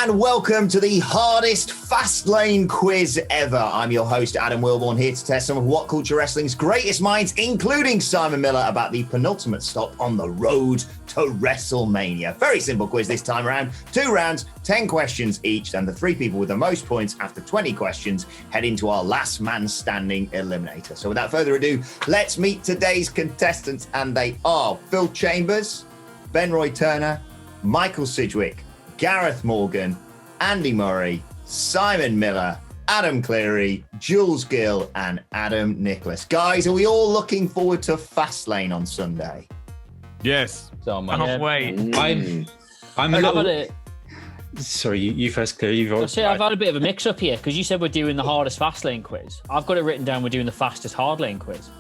and welcome to the hardest Fastlane quiz ever. I'm your host, Adam Wilborn, here to test some of WhatCulture Wrestling's greatest minds, including Simon Miller, about the penultimate stop on the road to WrestleMania. Very simple quiz this time around. 2 rounds, 10 questions each, and the 3 people with the most points after 20 questions head into our last man standing eliminator. So without further ado, let's meet today's contestants, and they are Phil Chambers, Ben Roy Turner, Michael Sidgwick, Gareth Morgan, Andy Murray, Simon Miller, Adam Cleary, Jules Gill, and Adam Nicholas. Guys, are we all looking forward to Fastlane on Sunday? Yes. So Can't wait. I'm a little... Sorry, you first, Cleary. I've had a bit of a mix-up here because you said we're doing the hardest Fastlane quiz. I've got it written down we're doing the fastest hardlane quiz.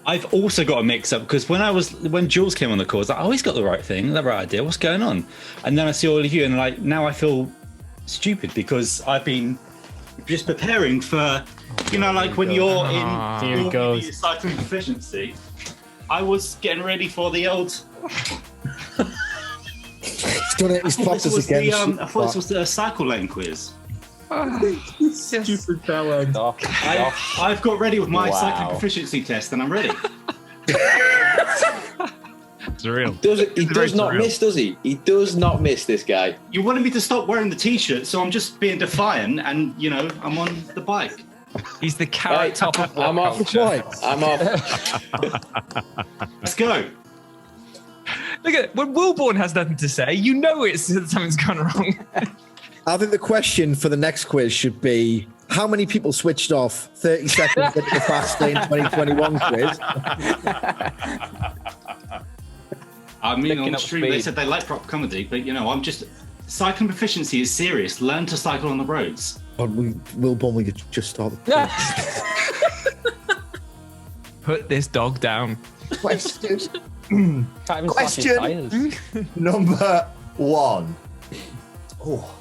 I've also got a mix-up because when Jules came on the call, I was like, oh, he's got the right thing, the right idea. What's going on? And then I see all of you, and now I feel stupid because I've been just preparing for, when you're in cycling proficiency. I was getting ready for the old. He's done it. He's popped us again. I thought this was the cycle lane quiz. Stupid fellow. I've got ready with my cycling proficiency test, and I'm ready. It's real. He does not miss, does he? He does not miss, this guy. You wanted me to stop wearing the t-shirt, so I'm just being defiant, and I'm on the bike. He's the carrot top of I'm off. I'm off. Let's go. Look at when Wilborn has nothing to say. It's something's gone wrong. I think the question for the next quiz should be, how many people switched off 30 seconds into the Fastlane 2021 quiz? I mean, on the stream, they said they like prop comedy, but, I'm just... Cycling proficiency is serious. Learn to cycle on the roads. Wilborn, we could just start the quiz. Put this dog down. Question number 1. Oh.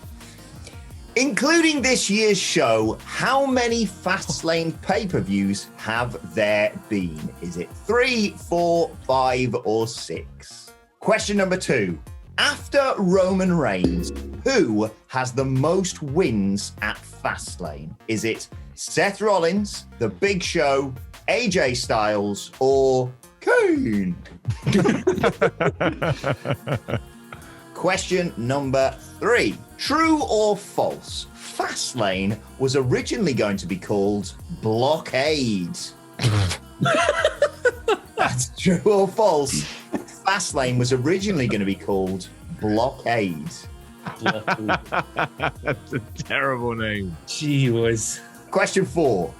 Including this year's show, how many Fastlane pay-per-views have there been? Is it 3, 4, 5, or 6? Question number 2. After Roman Reigns, who has the most wins at Fastlane? Is it Seth Rollins, The Big Show, AJ Styles, or Kane? Question number 3. True or false? Fastlane was originally going to be called Blockade. That's true or false? Fastlane was originally going to be called Blockade. That's a terrible name. Gee whiz. Question 4.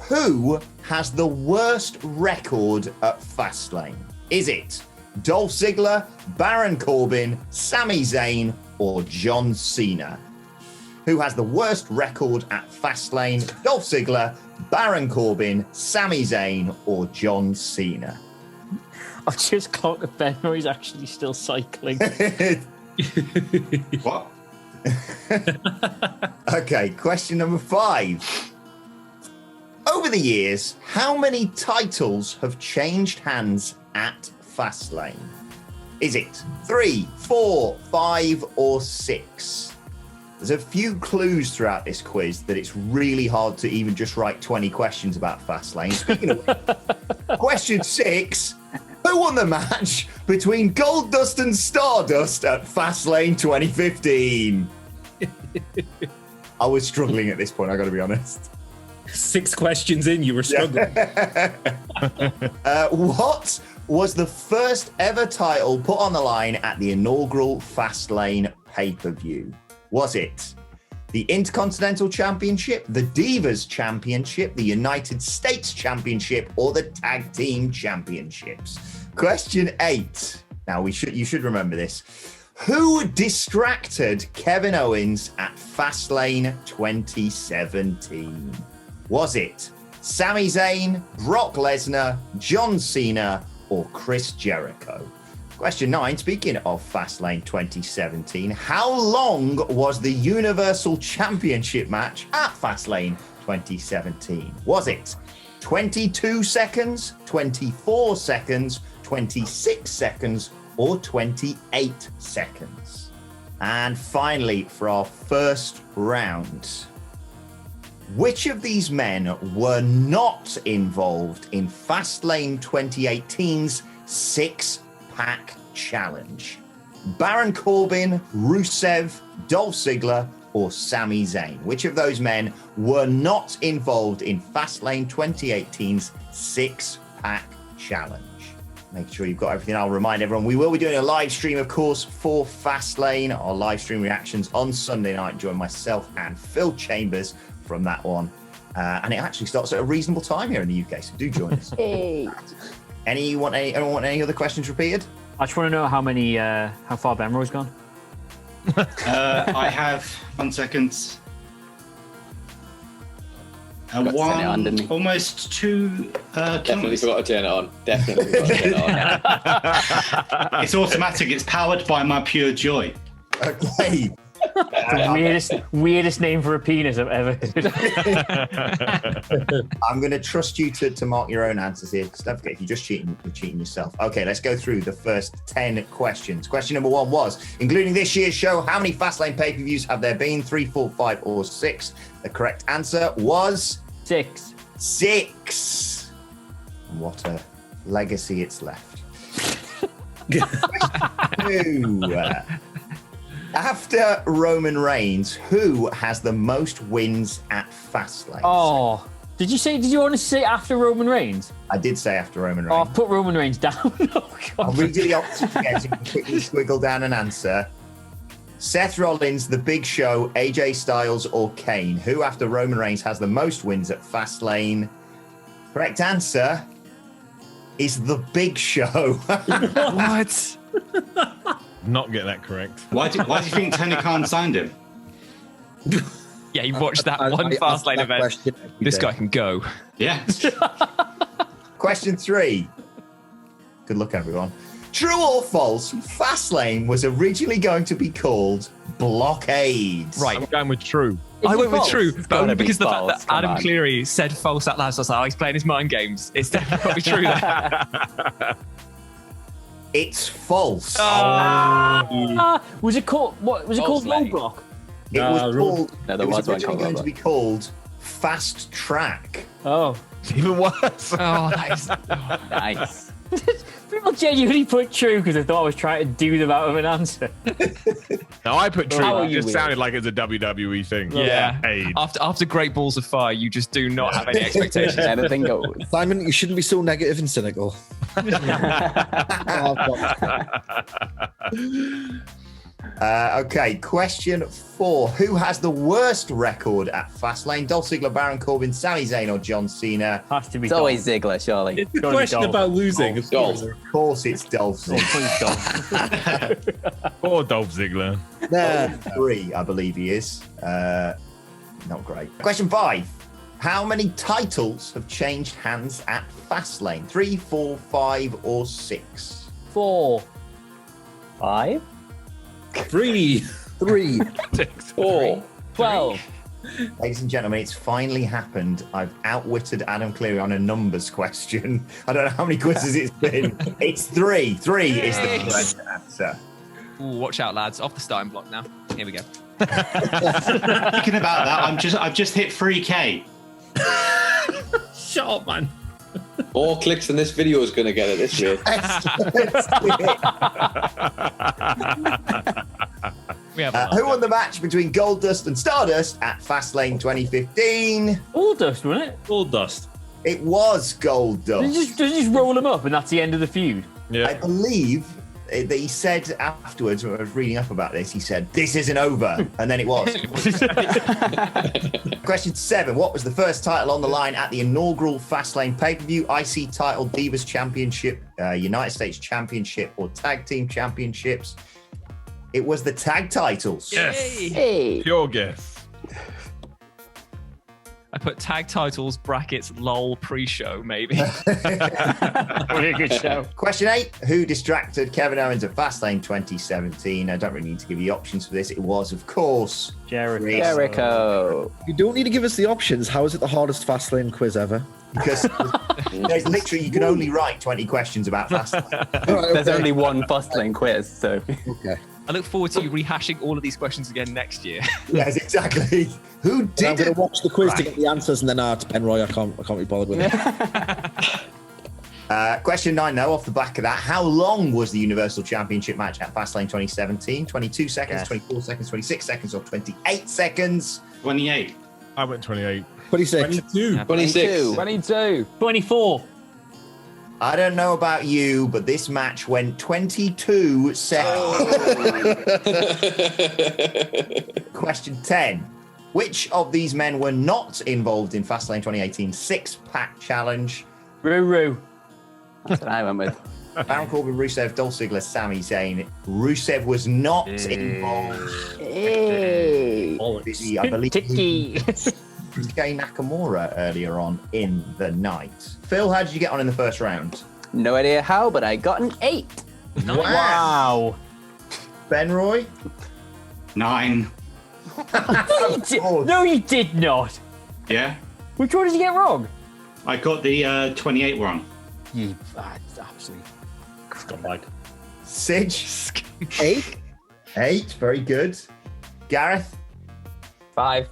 Who has the worst record at Fastlane? Is it Dolph Ziggler, Baron Corbin, Sami Zayn, or John Cena? Who has the worst record at Fastlane? Dolph Ziggler, Baron Corbin, Sami Zayn, or John Cena? I've just clocked that Ben Roy's actually still cycling. What? Okay, question number 5. Over the years, how many titles have changed hands at Fastlane? Is it 3, 4, 5, or 6? There's a few clues throughout this quiz that it's really hard to even just write 20 questions about Fastlane. Speaking of question 6, who won the match between Goldust and Stardust at Fastlane 2015? I was struggling at this point, I got to be honest. 6 questions in, you were struggling. What was the first ever title put on the line at the inaugural Fastlane pay-per-view? Was it the Intercontinental Championship, the Divas Championship, the United States Championship, or the Tag Team Championships? Question 8. Now, you should remember this. Who distracted Kevin Owens at Fastlane 2017? Was it Sami Zayn, Brock Lesnar, John Cena, or Chris Jericho? Question 9, speaking of Fastlane 2017, how long was the Universal Championship match at Fastlane 2017? Was it 22 seconds, 24 seconds, 26 seconds, or 28 seconds? And finally, for our first round, which of these men were not involved in Fastlane 2018's six-pack challenge? Baron Corbin, Rusev, Dolph Ziggler, or Sami Zayn? Which of those men were not involved in Fastlane 2018's six-pack challenge? Make sure you've got everything. I'll remind everyone, we will be doing a live stream, of course, for Fastlane. Our live stream reactions on Sunday night. Join myself and Phil Chambers from that one. And it actually starts at a reasonable time here in the UK, so do join us. Hey. Anyone want any other questions repeated? I just want to know how far Benroy's gone. I have 1 second. Got to turn it on, didn't he? Almost 2 Definitely kilometers. forgot to turn it on. Definitely forgot to turn it on. It's automatic. It's powered by my pure joy. Okay. Weirdest name for a penis I've ever heard. I'm going to trust you to mark your own answers here, because don't forget, if you're just cheating, you're cheating yourself. Okay, let's go through the first 10 questions. Question number 1 was, including this year's show, how many Fastlane pay-per-views have there been? 3, 4, 5, or 6? The correct answer was 6. 6. What a legacy it's left. Question 2. After Roman Reigns, who has the most wins at Fastlane? Oh, did you want to say after Roman Reigns? I did say after Roman Oh, Reigns. I've put Roman Reigns down. Oh, I'll God. read you the options again so you can quickly squiggle down an answer. Seth Rollins, The Big Show, AJ Styles, or Kane? Who, after Roman Reigns, has the most wins at Fastlane? Correct answer is The Big Show. What? Not get that correct. Why do you think Tony Khan signed him? Yeah, you watched that I one ask Fastlane that event. question every This day. guy can go. Yeah. Question 3. Good luck, everyone. True or false, Fastlane was originally going to be called Blockade. Right. I'm going with true. I it went with false? true, but gotta only be because the fact false, that come Adam on. Cleary said false out loud, so I was like, oh, he's playing his mind games. It's definitely got to be true there. It's false. Was it called what? Was it called False, mate. Roadblock? It was Road- called. No, there it was was one originally called going to Roadblock. be called Fast Track. Oh, Even worse. Oh, that is. Nice. people genuinely put true because they thought I was trying to do them out of an answer. No, I put true. How are It you just weird? sounded like it's a WWE thing. Yeah. Hey. After Great Balls of Fire, you just do not have any expectations. Anything goes. Simon, you shouldn't be so negative and cynical. Okay, question 4. Who has the worst record at Fastlane? Dolph Ziggler, Baron Corbin, Sami Zayn, or John Cena? Has to be. It's always Ziggler, surely. It's the Gotta be question Dolph. about losing. Of Dolph. course. Of course, it's Dolph Ziggler. Poor Dolph Ziggler. Nah. 3, I believe he is. Not great. Question 5. How many titles have changed hands at Fastlane? 3, 4, 5, or 6? 4. 5? 3. 3. 4. 12. Ladies and gentlemen, it's finally happened. I've outwitted Adam Cleary on a numbers question. I don't know how many quizzes it's been. It's 3. 3 is the correct answer. Ooh, watch out, lads. Off the starting block now. Here we go. Thinking about that, I've just hit 3K. Shut up, man. 4 clicks and this video is going to get it this way. We have Who won the match between Goldust and Stardust at Fastlane 2015? All dust, wasn't it? All dust. It was Did Goldust. you just roll them up and that's the end of the feud? I Yeah. believe that he said afterwards, when I was reading up about this, he said, "This isn't over." And then it was. Question 7. What was the first title on the line at the inaugural Fastlane pay-per-view? IC title, Divas Championship, United States Championship, or Tag Team Championships? It was the tag titles. Yes. Hey. Pure guess. I put tag titles, brackets, lol, pre-show, maybe. What a good show. Question 8. Who distracted Kevin Owens at Fastlane 2017? I don't really need to give you options for this. It was, of course, Jericho. Chris. Jericho. You don't need to give us the options. How is it the hardest Fastlane quiz ever? Because there's literally, you can only write 20 questions about Fastlane. All right, There's okay. only one Fastlane quiz, so. Okay. I look forward to you rehashing all of these questions again next year. Yes, exactly. Who I'm did going it? to watch the quiz to get the answers, and then it's Ben Roy. I can't be bothered with it. Question 9, though, off the back of that. How long was the Universal Championship match at Fastlane 2017? 22 seconds, Yes. 24 seconds, 26 seconds, or 28 seconds? 28. I went 28. 26. 22. 26. 22. 24. I don't know about you, but this match went 22 seconds. Question 10. Which of these men were not involved in Fastlane 2018 six-pack challenge? Ruru. That's what I went with. Baron Corbin, Rusev, Dolph Ziggler, Sami Zayn. Rusev was not involved. Hey. Busy, I believe, Titty. Shinsuke Nakamura earlier on in the night. Phil, how did you get on in the first round? No idea how, but I got an 8. Wow. Ben Roy? 9. No, you did not. Yeah. Which one did you get wrong? I got the 28 wrong. You absolutely. Scumbag. Sidge? 8. 8, very good. Gareth? 5.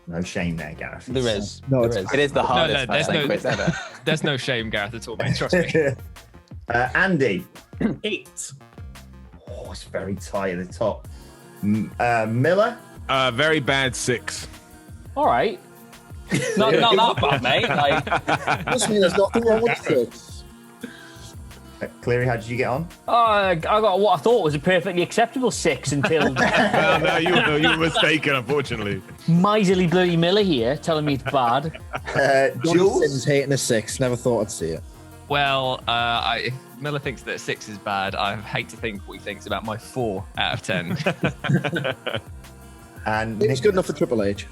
No shame there, Gareth. There is. No, There it's is. It is the hardest there's Fastlane no- quiz ever. There's no shame, Gareth, at all, mate. Trust me. Andy? 8. Oh, it's very tight at the top. Miller? Very bad 6. All right. Not that bad, mate. Like, Trust me, there's nothing wrong with 6. Cleary, how did you get on? I got what I thought was a perfectly acceptable 6 until No, you were mistaken, unfortunately. miserly bloody Miller here telling me it's bad. Jules? Jonathan's hating a 6. Never thought I'd see it. Well, if Miller thinks that 6 is bad, I hate to think what he thinks about my 4 out of 10. And It's good enough for Triple H.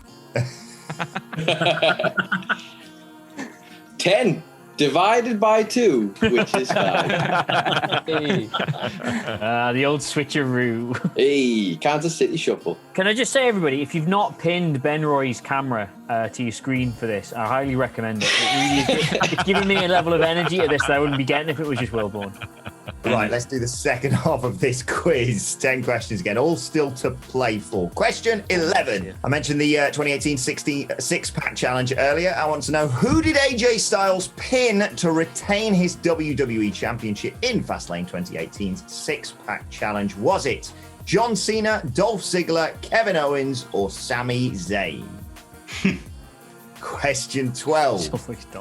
10 divided by 2, which is 5. The old switcheroo. Hey, Kansas City Shuffle. Can I just say, everybody, if you've not pinned Ben Roy's camera to your screen for this, I highly recommend it. It really is, it's giving me a level of energy to this that I wouldn't be getting if it was just Wilborn. Right, let's do the second half of this quiz. 10 questions again, all still to play for. Question 11. I mentioned the 2018 six-pack challenge earlier. I want to know, who did AJ Styles pin to retain his WWE Championship in Fastlane 2018's six-pack challenge? Was it John Cena, Dolph Ziggler, Kevin Owens, or Sami Zayn? Question 12.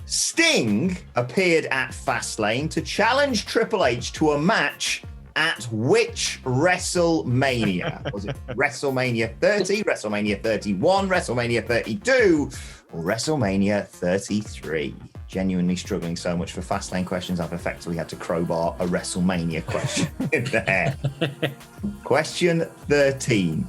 Sting appeared at Fastlane to challenge Triple H to a match at which WrestleMania? Was it WrestleMania 30, WrestleMania 31, WrestleMania 32, or WrestleMania 33? Genuinely struggling so much for Fastlane questions, I've effectively had to crowbar a WrestleMania question in there. Question 13.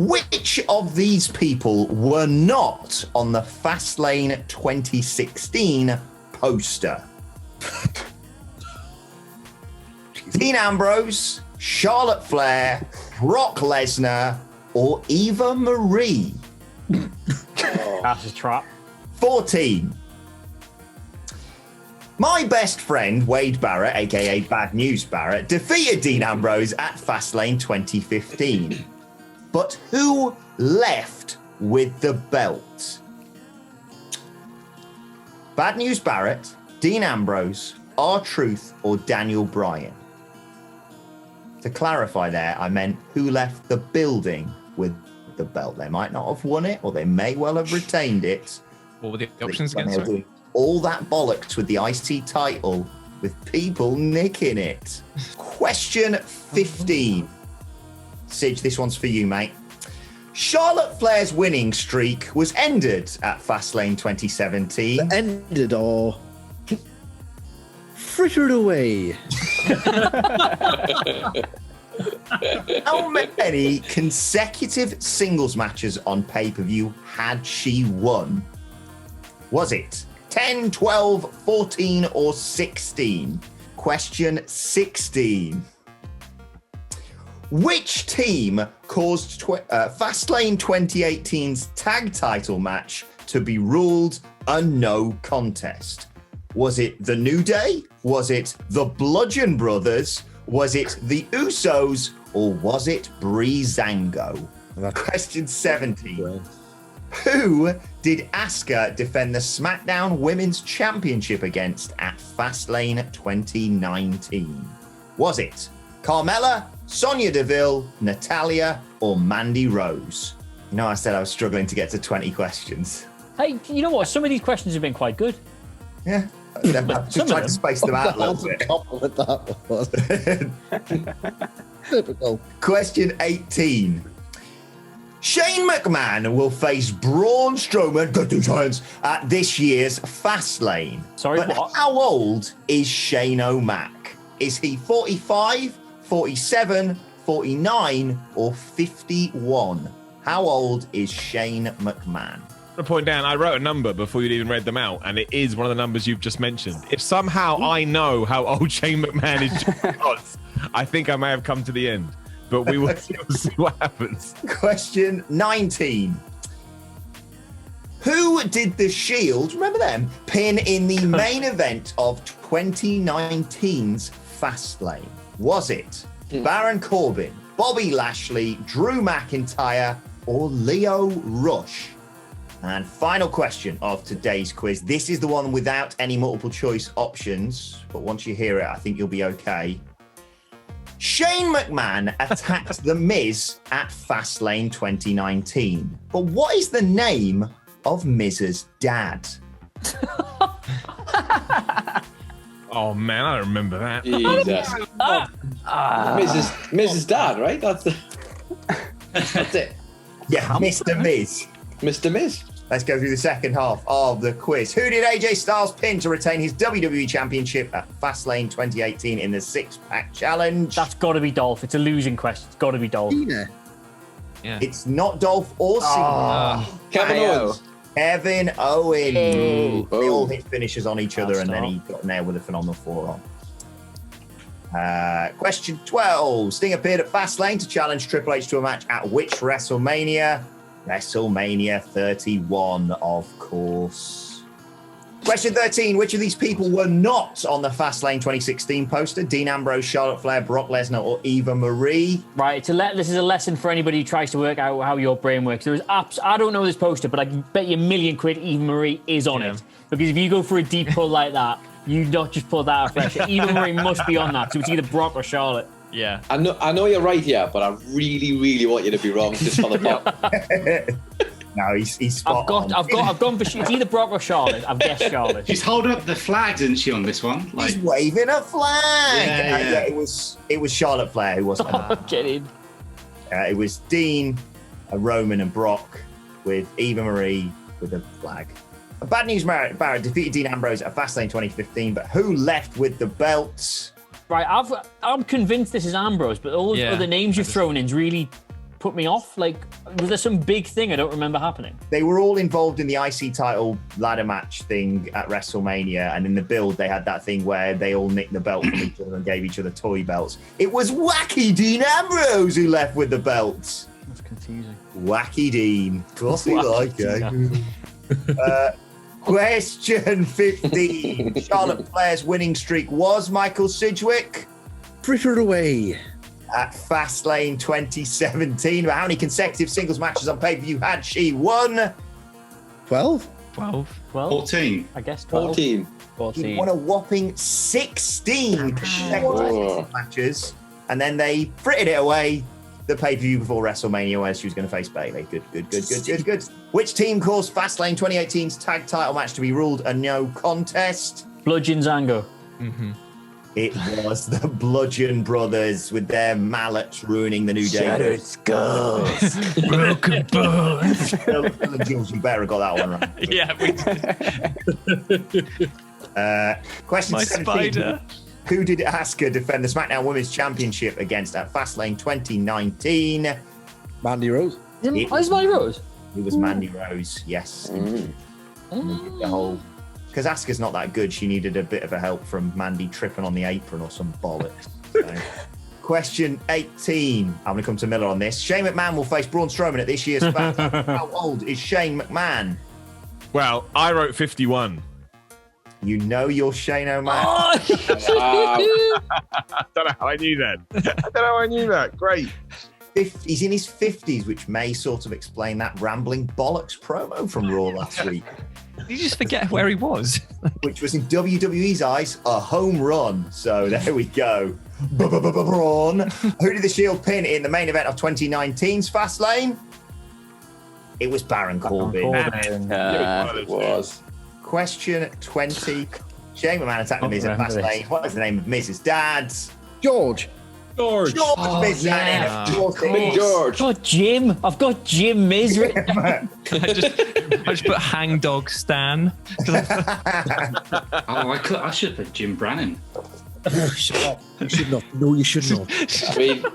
Which of these people were not on the Fastlane 2016 poster? Dean Ambrose, Charlotte Flair, Brock Lesnar, or Eva Marie? That's a trap. 14. My best friend, Wade Barrett, aka Bad News Barrett, defeated Dean Ambrose at Fastlane 2015. But who left with the belt? Bad News Barrett, Dean Ambrose, R-Truth, or Daniel Bryan? To clarify there, I meant who left the building with the belt. They might not have won it, or they may well have retained it. What were the options When again? they were Sorry? doing all that bollocks with the IC title, with people nicking it. Question 15. Sidge, this one's for you, mate. Charlotte Flair's winning streak was ended at Fastlane 2017. Ended or frittered away. How many consecutive singles matches on pay-per-view had she won? Was it 10, 12, 14, or 16? Question 16. Which team caused Fastlane 2018's tag title match to be ruled a no contest? Was it the New Day? Was it the Bludgeon Brothers? Was it the Usos? Or was it Breezango? Question 17. Who did Asuka defend the SmackDown Women's Championship against at Fastlane 2019? Was it Carmella, Sonya Deville, Natalia, or Mandy Rose? You know, I said I was struggling to get to 20 questions. Hey, you know what? Some of these questions have been quite good. Yeah. You know, I'm just trying to space them out a little bit. Compliment that was. Typical. Question 18. Shane McMahon will face Braun Strowman, get these hands, at this year's Fastlane. Sorry, but what? how old is Shane O'Mac? Is he 45, 47, 49, or 51? How old is Shane McMahon? To point down, I wrote a number before you'd even read them out, and it is one of the numbers you've just mentioned. If somehow I know how old Shane McMahon is, I think I may have come to the end. But we will see what happens. Question 19. Who did the Shield, remember them, pin in the main event of 2019's Fastlane? Was it Baron Corbin, Bobby Lashley, Drew McIntyre, or Leo Rush? And final question of today's quiz. This is the one without any multiple choice options, but once you hear it, I think you'll be okay. Shane McMahon attacked The Miz at Fastlane 2019. But what is the name of Miz's dad? Oh, man, I don't remember that. Jesus. Mrs. Dad, right? That's it. Yeah, Mr. Miz. Mr. Miz. Let's go through the second half of the quiz. Who did AJ Styles pin to retain his WWE Championship at Fastlane 2018 in the six-pack challenge? That's got to be Dolph. It's a losing question. It's got to be Dolph. Yeah. It's not Dolph or Cena. Kevin Owens. Kevin Owens. Hey. They all hit finishes on each other, That's and then he got nailed with a phenomenal forearm. Question 12. Sting appeared at Fastlane to challenge Triple H to a match at which WrestleMania? WrestleMania 31, of course. Question 13. Which of these people were not on the Fastlane 2016 poster? Dean Ambrose, Charlotte Flair, Brock Lesnar, or Eva Marie? Right, this is a lesson for anybody who tries to work out how your brain works. There is I don't know this poster, but I can bet you £1,000,000 Eva Marie is on it. Because if you go for a deep pull like that, you not just pull that out fresh. Eva Marie must be on that, so it's either Brock or Charlotte. Yeah. I know you're right here, but I really, really want you to be wrong just for the pop. No, he's spot on. I've gone for it's either Brock or Charlotte. I've guessed Charlotte. She's holding up the flags, isn't she, on this one? He's waving a flag. Yeah. It was Charlotte Flair who wasn't. I'm kidding. It was Dean, Roman, and Brock with Eva Marie with a flag. Bad news, Barrett defeated Dean Ambrose at Fastlane 2015, but who left with the belts? Right, I'm convinced this is Ambrose, but all those other names you've thrown in's really put me off. Like, was there some big thing I don't remember happening? They were all involved in the IC title ladder match thing at WrestleMania, and in the build, they had that thing where they all nicked the belt from each other and gave each other toy belts. It was Wacky Dean Ambrose who left with the belts. That's confusing. Wacky Dean. Of course we like it. Question 15. Charlotte Flair's winning streak was Michael Sidgwick. Fritter away. At Fastlane 2017. But how many consecutive singles matches on pay-per-view had she won? 12? 12. 14. I guess 12. 14. She won a whopping 16 consecutive matches. And then they frittered it away the pay-per-view before WrestleMania where she was going to face Bayley. Good. Which team caused Fastlane 2018's tag title match to be ruled a no contest? Bludgeon Zango. Mm-hmm. It was the Bludgeon Brothers with their mallets ruining the New Day. Shattered skulls. Broken bones. Jules, you better have got that one right. Yeah, we did. Question My 17. spider. Who did Asuka defend the SmackDown Women's Championship against at Fastlane 2019? Mandy Rose. Is Mandy Rose? It was Mandy Rose, yes. The whole... Because Asuka's not that good, she needed a bit of a help from Mandy tripping on the apron or some bollocks. So. Question 18. I'm going to come to Miller on this. Shane McMahon will face Braun Strowman at this year's Fastlane. How old is Shane McMahon? Well, I wrote 51. You know you're Shane O'Mac. Wow. I don't know how I knew that. I don't know how I knew that. Great. He's in his 50s, which may sort of explain that rambling bollocks promo from Raw last week, Did you just forget where he was? which was in WWE's eyes a home run. So there we go. Braun. Who did the Shield pin in the main event of 2019's Fastlane? It was Baron Corbin. It was. Question 20. Shane McMahon attacked the Miz at Fastlane. What is the name of Miz's dad? George. George Miz yeah. Big George. I've got Jim. I've got Jim Miz written down. I just put Hang Dog Stan. I should have put Jim Brannon. Shut up. You should not. No, you should not. I mean,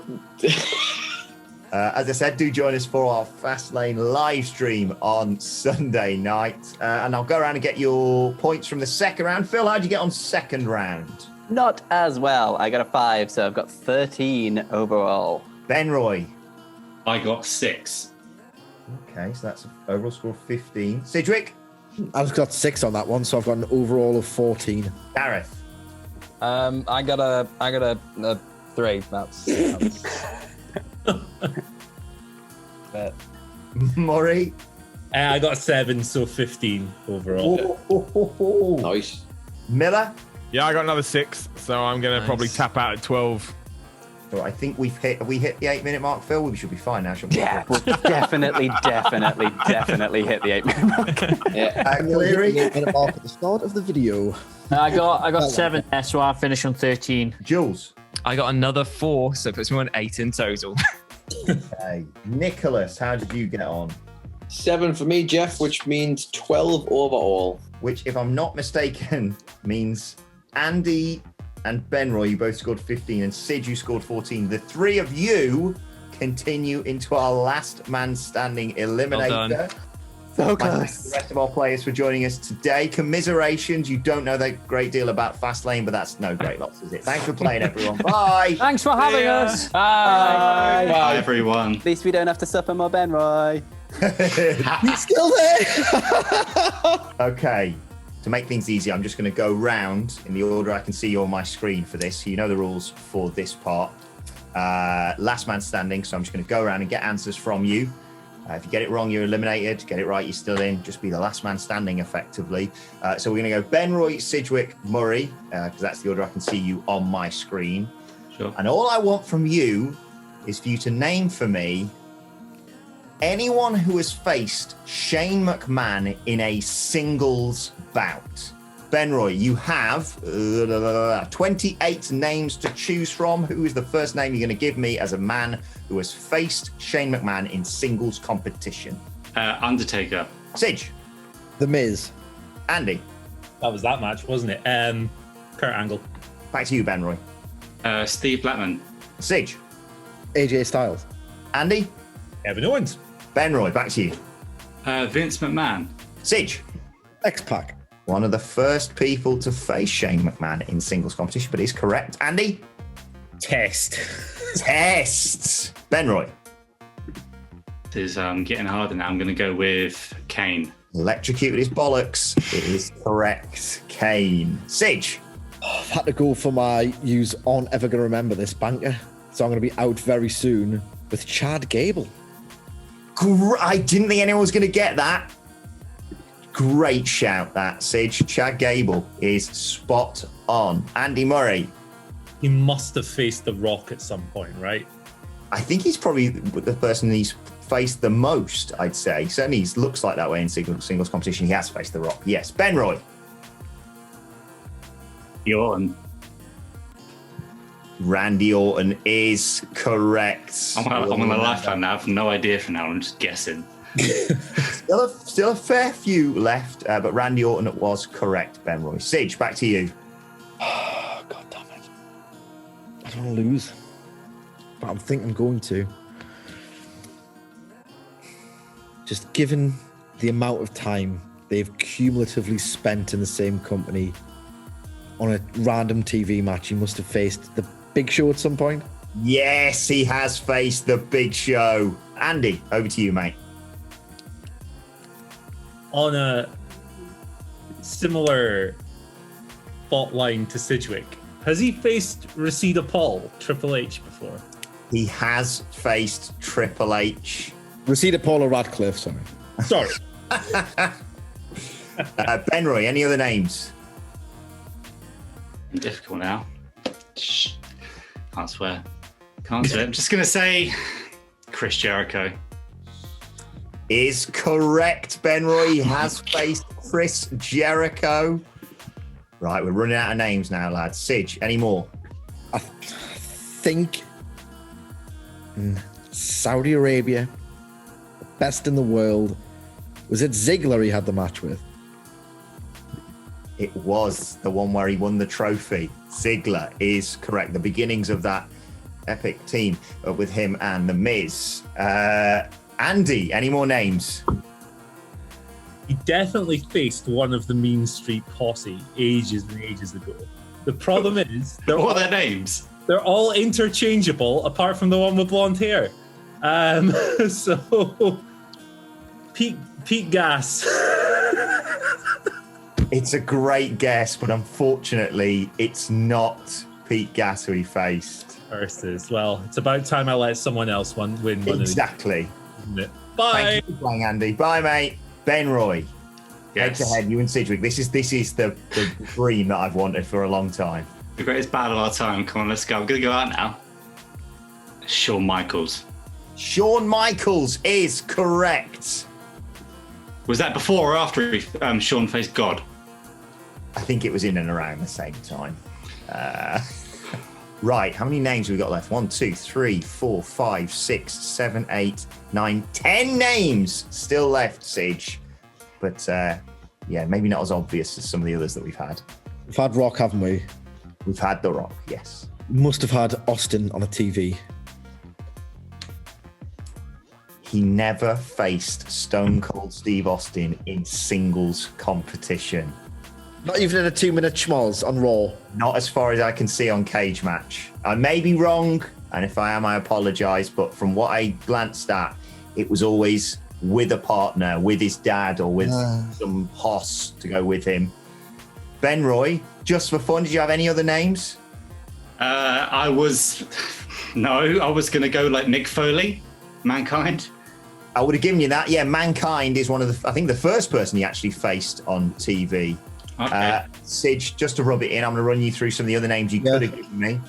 As I said, do join us for our Fastlane live stream on Sunday night. And I'll go around and get your points from the second round. Phil, how'd you get on second round? Not as well. I got a 5, so I've got 13 overall. Ben Roy. I got 6. Okay, so that's an overall score of 15. Sidgwick. I've got 6 on that one, so I've got an overall of 14. Gareth. I got a 3. That's Murray. I got 7, so 15 overall. nice. Miller. Yeah, I got another 6, so I'm going to probably tap out at 12. So I think we hit the 8-minute mark, Phil. We should be fine now, shouldn't we? Yeah, we'll definitely hit the 8-minute mark. Yeah. Cleary. And mark at the start of the video. I got 7 there, so I'll finish on 13. Jules. I got another 4, so it puts me on 8 in total. Okay. Nicholas, how did you get on? 7 for me, Jeff, which means 12 overall. Which, if I'm not mistaken, means Andy and Ben Roy, you both scored 15, and Sid, you scored 14. The three of you continue into our last man standing eliminator. Well So Thank close. the rest of our players for joining us today. Commiserations. You don't know that great deal about Fastlane, but that's no great loss, is it? Thanks for playing, everyone. Bye. Thanks for having us. Bye. Bye, everyone. At least we don't have to suffer more Ben Roy. He's still there. Okay. To make things easy, I'm just going to go round in the order I can see you on my screen for this. So you know the rules for this part. Last man standing. So I'm just going to go around and get answers from you. If you get it wrong, you're eliminated. Get it right, you're still in. Just be the last man standing, effectively. So we're going to go Ben Roy, Sidgwick, Murray, because that's the order I can see you on my screen. Sure. And all I want from you is for you to name for me anyone who has faced Shane McMahon in a singles bout. Ben Roy, you have 28 names to choose from. Who is the first name you're going to give me as a man who has faced Shane McMahon in singles competition? Undertaker. Sidge. The Miz. Andy. That was that match, wasn't it? Kurt Angle. Back to you, Ben Roy. Steve Blackman. Sidge. AJ Styles. Andy. Kevin Owens. Ben Roy, back to you. Vince McMahon. Sidge. X-Pac. One of the first people to face Shane McMahon in singles competition, but is correct. Andy. Test. Tests. Ben Roy. This is getting harder now. I'm going to go with Kane. Electrocuted his bollocks. It is correct. Kane. Sidge. I've had to go for my use on Ever Gonna Remember This banker. So I'm going to be out very soon with Chad Gable. I didn't think anyone was going to get that. Great shout, that, Sidge. Chad Gable is spot on. Andy Murray. He must have faced The Rock at some point, right? I think he's probably the person he's faced the most, I'd say. Certainly he looks like that way in singles competition. He has faced The Rock. Yes. Ben Roy. Orton. Randy Orton is correct. I'm on the lifetime now. I have no idea for now. I'm just guessing. Still a fair few left, but Randy Orton was correct, Ben Roy. Sidge, back to you. God damn it. I don't want to lose. But I think I'm going to. Just given the amount of time they've cumulatively spent in the same company on a random TV match, he must have faced the Big Show at some point. Yes, he has faced the Big Show. Andy, over to you, mate. On a similar spotline to Sidgwick. Has he faced Reseda Paul, Triple H, before? He has faced Triple H. Reseda Paul or Radcliffe, sorry. Sorry. Benroy, any other names? Difficult now. Shh. Can't swear. I'm just going to say Chris Jericho. Is correct, Benroy. He has faced Chris Jericho. Right, we're running out of names now, lads. Sidge, any more? I think Saudi Arabia, the best in the world. Was it Ziggler he had the match with? It was the one where he won the trophy. Ziggler is correct. The beginnings of that epic team with him and The Miz. Andy, any more names? He definitely faced one of the Mean Street Posse ages and ages ago. The problem is, What are their names? they're all interchangeable apart from the one with blonde hair. So, Pete Gas. It's a great guess, but unfortunately, it's not Pete Gas who he faced. Versus, well, it's about time I let someone else win one Exactly. of these, isn't it? Bye. Thank you for playing, Andy. Bye, mate. Benroy, head Yes. to head, you and Sidgwick. This is the dream that I've wanted for a long time. The greatest battle of our time. Come on, let's go. I'm going to go out now. Shawn Michaels. Shawn Michaels is correct. Was that before or after Shawn faced God? I think it was in and around the same time. Right, how many names have we got left? 1, 2, 3, 4, 5, 6, 7, 8, 9, 10 names still left, Sidge. But yeah, maybe not as obvious as some of the others that we've had. We've had Rock, haven't we? We've had The Rock, yes. Must have had Austin on a TV. He never faced Stone Cold Steve Austin in singles competition. Not even in a 2-minute schmoz on Raw. Not as far as I can see on Cage Match. I may be wrong, and if I am, I apologise, but from what I glanced at, it was always with a partner, with his dad, or with some hoss to go with him. Benroy, just for fun, did you have any other names? I was going to go like Mick Foley, Mankind. I would have given you that. Yeah, Mankind is one of the, I think the first person he actually faced on TV. Okay. Sidge, just to rub it in, I'm going to run you through some of the other names you could have given me.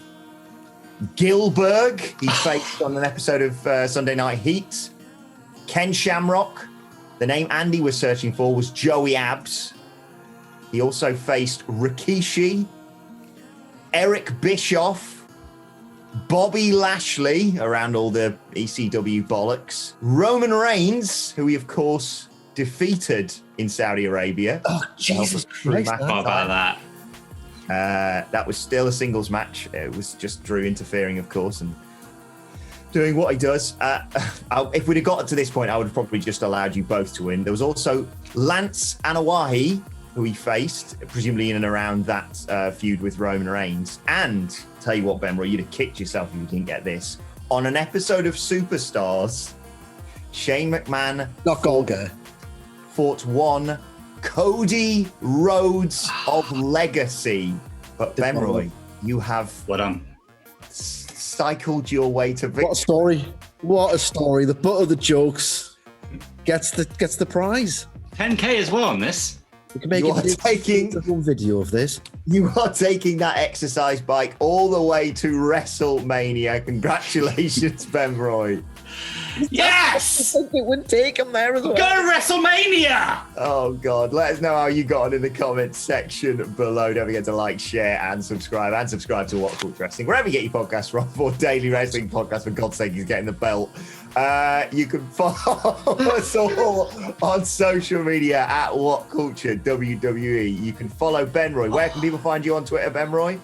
Gilberg, he faced on an episode of Sunday Night Heat. Ken Shamrock, the name Andy was searching for was Joey Abs. He also faced Rikishi, Eric Bischoff, Bobby Lashley, around all the ECW bollocks, Roman Reigns, who he, of course, defeated in Saudi Arabia. Oh, Jesus Christ. What about that? That was still a singles match. It was just Drew interfering, of course, and doing what he does. If we'd have gotten to this point, I would have probably just allowed you both to win. There was also Lance Anoa'i, who he faced, presumably in and around that feud with Roman Reigns. And, tell you what, Benroy, you'd have kicked yourself if you didn't get this. On an episode of Superstars, Shane McMahon Not Golga. fought one Cody Rhodes of Legacy. But Benroy, you have Well done. cycled your way to victory. What a story. What a story. The butt of the jokes gets the prize. 10K as well on this. We can make You are taking- a full video of this. You are taking that exercise bike all the way to WrestleMania. Congratulations, Benroy. Yes! I think it would take him there as well. Go to WrestleMania! Oh, God. Let us know how you got on in the comments section below. Don't forget to like, share, and subscribe. And subscribe to WhatCulture Wrestling, wherever you get your podcasts from, for daily wrestling podcasts. For God's sake, he's getting the belt. You can follow us all on social media at WhatCulture WWE. You can follow Benroy. Where can people find you on Twitter, Benroy?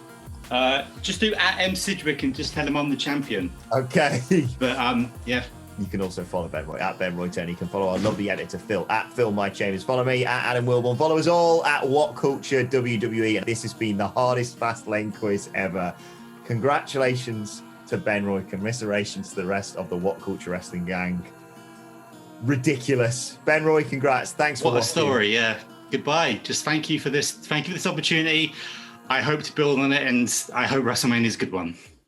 Just do at M Sidgwick and just tell him I'm the champion. Okay. But yeah. You can also follow Benroy at Benroy10. You can follow our lovely editor, Phil, at Phil My Chambers. Follow me at Adam Wilborn. Follow us all at WhatCulture WWE. And this has been the hardest Fastlane quiz ever. Congratulations to Benroy. Commiserations to the rest of the WhatCulture Wrestling gang. Ridiculous. Benroy, congrats. Thanks for What a watching. story, yeah. Goodbye. Just thank you for this. Thank you for this opportunity. I hope to build on it, and I hope WrestleMania is a good one.